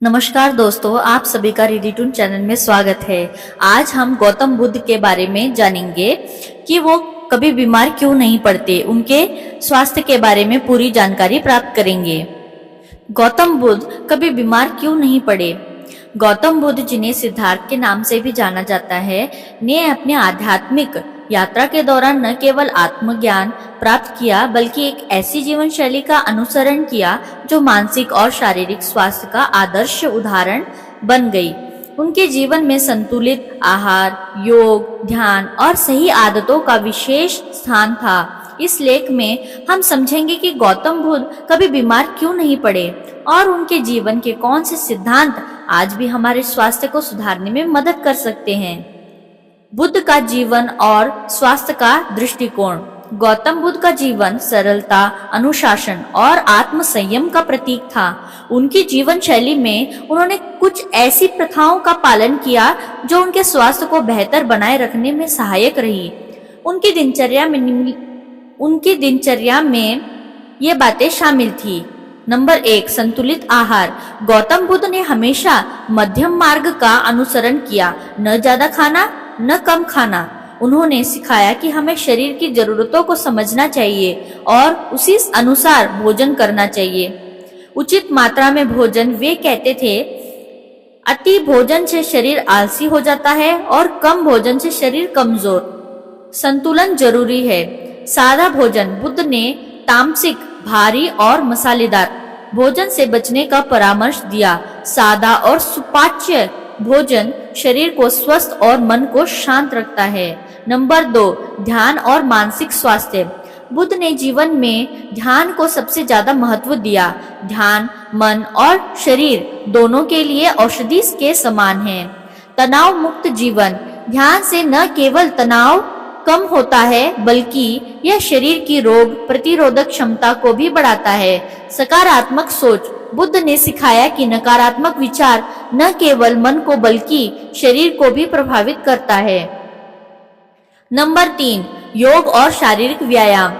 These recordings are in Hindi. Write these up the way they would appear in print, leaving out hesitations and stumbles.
नमस्कार दोस्तों, आप सभी का रीडिटून चैनल में स्वागत है। आज हम गौतम बुद्ध के बारे में जानेंगे कि वो कभी बीमार क्यों नहीं पड़ते। उनके स्वास्थ्य के बारे में पूरी जानकारी प्राप्त करेंगे। गौतम बुद्ध कभी बीमार क्यों नहीं पड़े। गौतम बुद्ध, जिन्हें सिद्धार्थ के नाम से भी जाना जाता है, ने अपने आध्यात्मिक यात्रा के दौरान न केवल आत्मज्ञान प्राप्त किया बल्कि एक ऐसी जीवन शैली का अनुसरण किया जो मानसिक और शारीरिक स्वास्थ्य का आदर्श उदाहरण बन गई। उनके जीवन में संतुलित आहार, योग, ध्यान और सही आदतों का विशेष स्थान था। इस लेख में हम समझेंगे कि गौतम बुद्ध कभी बीमार क्यों नहीं पड़े और उनके जीवन के कौन से सिद्धांत आज भी हमारे स्वास्थ्य को सुधारने में मदद कर सकते हैं। बुद्ध का जीवन और स्वास्थ्य का दृष्टिकोण। गौतम बुद्ध का जीवन सरलता, अनुशासन और आत्म संयम का प्रतीक था। उनकी जीवन शैली में उन्होंने कुछ ऐसी प्रथाओं का पालन किया जो उनके स्वास्थ्य को बेहतर बनाए रखने में सहायक रही। उनकी दिनचर्या में ये बातें शामिल थी। नंबर 1, संतुलित आहार। गौतम बुद्ध ने हमेशा मध्यम मार्ग का अनुसरण किया, न ज्यादा खाना न कम खाना। उन्होंने सिखाया कि हमें शरीर की जरूरतों को समझना चाहिए और उसी अनुसार भोजन करना चाहिए। उचित मात्रा में भोजन। वे कहते थे, अति भोजन से शरीर आलसी हो जाता है और कम भोजन से शरीर कमजोर। संतुलन जरूरी है। सादा भोजन। बुद्ध ने तामसिक, भारी और मसालेदार भोजन से बचने का परामर्श दिया। सादा और सुपाच्य भोजन शरीर को स्वस्थ और मन को शांत रखता है। नंबर 2, ध्यान और मानसिक स्वास्थ्य। बुद्ध ने जीवन में ध्यान को सबसे ज्यादा महत्व दिया। ध्यान मन और शरीर दोनों के लिए औषधि के समान है। तनाव मुक्त जीवन। ध्यान से न केवल तनाव कम होता है बल्कि यह शरीर की रोग प्रतिरोधक क्षमता को भी बढ़ाता है। सकारात्मक सोच। बुद्ध ने सिखाया कि नकारात्मक विचार न केवल मन को बल्कि शरीर को भी प्रभावित करता है। नंबर 3, योग और शारीरिक व्यायाम।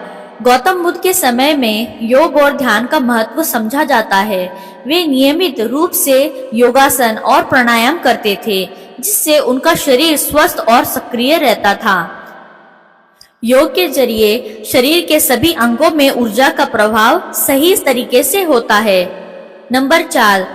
गौतम बुद्ध के समय में योग और ध्यान का महत्व समझा जाता है। वे नियमित रूप से योगासन और प्राणायाम करते थे, जिससे उनका शरीर स्वस्थ और सक्रिय रहता था। योग के जरिए शरीर के सभी अंगों में ऊर्जा का प्रभाव सही तरीके से होता है। नंबर 4,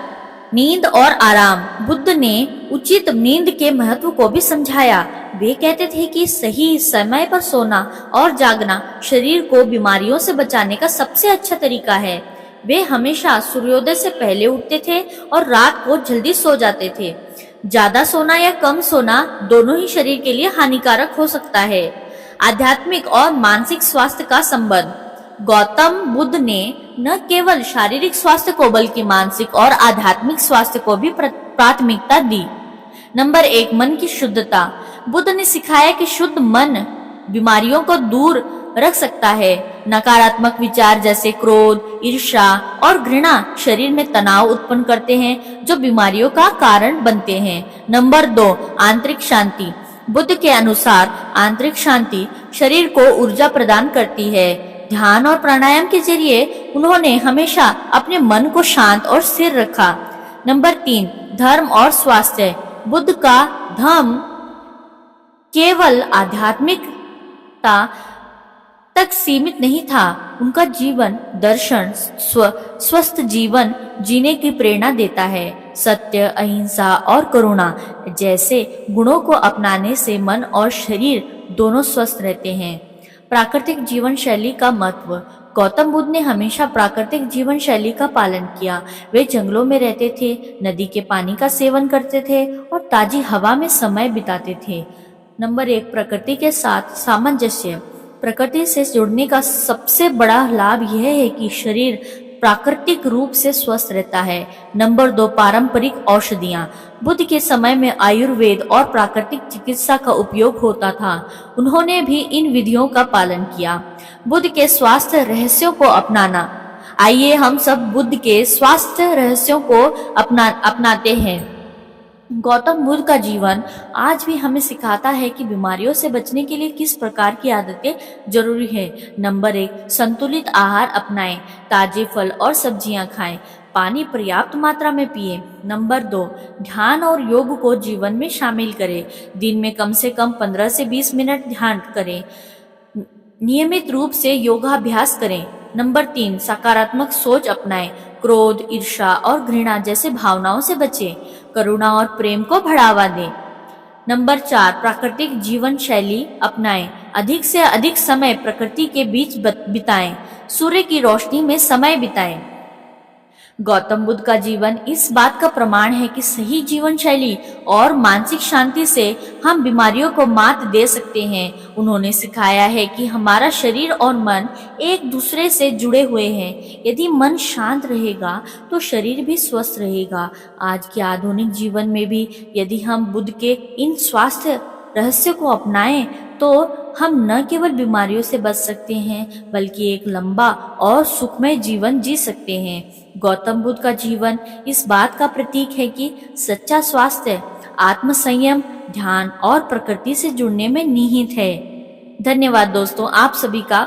नींद और आराम। बुद्ध ने उचित नींद के महत्व को भी समझाया। वे कहते थे कि सही समय पर सोना और जागना शरीर को बीमारियों से बचाने का सबसे अच्छा तरीका है। वे हमेशा सूर्योदय से पहले उठते थे और रात को जल्दी सो जाते थे। ज्यादा सोना या कम सोना दोनों ही शरीर के लिए हानिकारक हो सकता है। आध्यात्मिक और मानसिक स्वास्थ्य का संबंध। गौतम बुद्ध ने न केवल शारीरिक स्वास्थ्य को बल्कि मानसिक और आध्यात्मिक स्वास्थ्य को भी प्राथमिकता दी। नंबर 1, मन की शुद्धता। बुद्ध ने सिखाया कि शुद्ध मन बीमारियों को दूर रख सकता है। नकारात्मक विचार जैसे क्रोध, ईर्ष्या और घृणा शरीर में तनाव उत्पन्न करते हैं जो बीमारियों का कारण बनते हैं। नंबर 2, आंतरिक शांति। बुद्ध के अनुसार आंतरिक शांति शरीर को ऊर्जा प्रदान करती है। ध्यान और प्राणायाम के जरिए उन्होंने हमेशा अपने मन को शांत और स्थिर रखा। नंबर 3, धर्म और स्वास्थ्य। बुद्ध का धर्म केवल आध्यात्मिकता तक सीमित नहीं था। उनका जीवन दर्शन स्वस्थ जीवन जीने की प्रेरणा देता है। सत्य, अहिंसा और करुणा जैसे गुणों को अपनाने से मन और शरीर दोनों स्वस्थ रहते हैं। प्राकृतिक जीवन शैली का महत्व। गौतम बुद्ध ने हमेशा प्राकृतिक जीवन शैली का पालन किया। वे जंगलों में रहते थे, नदी के पानी का सेवन करते थे और ताजी हवा में समय बिताते थे। नंबर 1, प्रकृति के साथ सामंजस्य। प्रकृति से जुड़ने का सबसे बड़ा लाभ यह है कि शरीर प्राकृतिक रूप से स्वस्थ रहता है। नंबर 2, पारंपरिक औषधियाँ। बुद्ध के समय में आयुर्वेद और प्राकृतिक चिकित्सा का उपयोग होता था। उन्होंने भी इन विधियों का पालन किया। बुद्ध के स्वास्थ्य रहस्यों को अपनाना। आइए हम सब बुद्ध के स्वास्थ्य रहस्यों को अपनाते हैं। गौतम बुद्ध का जीवन आज भी हमें सिखाता है कि बीमारियों से बचने के लिए किस प्रकार की आदतें जरूरी है। नंबर 1, संतुलित आहार अपनाएं। ताजे फल और सब्जियां खाएं। पानी पर्याप्त मात्रा में पिए। नंबर 2, ध्यान और योग को जीवन में शामिल करें। दिन में कम से कम 15 से 20 मिनट ध्यान करें। नियमित रूप से योगाभ्यास करें। नंबर 3, सकारात्मक सोच अपनाएं। क्रोध, ईर्ष्या और घृणा जैसे भावनाओं से बचें। करुणा और प्रेम को बढ़ावा दें। नंबर 4, प्राकृतिक जीवन शैली अपनाएं। अधिक से अधिक समय प्रकृति के बीच बिताएं। सूर्य की रोशनी में समय बिताएं। गौतम बुद्ध का जीवन इस बात का प्रमाण है कि सही जीवन शैली और मानसिक शांति से हम बीमारियों को मात दे सकते हैं। उन्होंने सिखाया है कि हमारा शरीर और मन एक दूसरे से जुड़े हुए हैं। यदि मन शांत रहेगा तो शरीर भी स्वस्थ रहेगा। आज के आधुनिक जीवन में भी यदि हम बुद्ध के इन स्वास्थ्य रहस्य को अपनाएं तो हम न केवल बीमारियों से बच सकते हैं बल्कि एक लंबा और सुखमय जीवन जी सकते हैं। गौतम बुद्ध का जीवन इस बात का प्रतीक है कि सच्चा स्वास्थ्य आत्मसंयम, ध्यान और प्रकृति से जुड़ने में निहित है। धन्यवाद दोस्तों, आप सभी का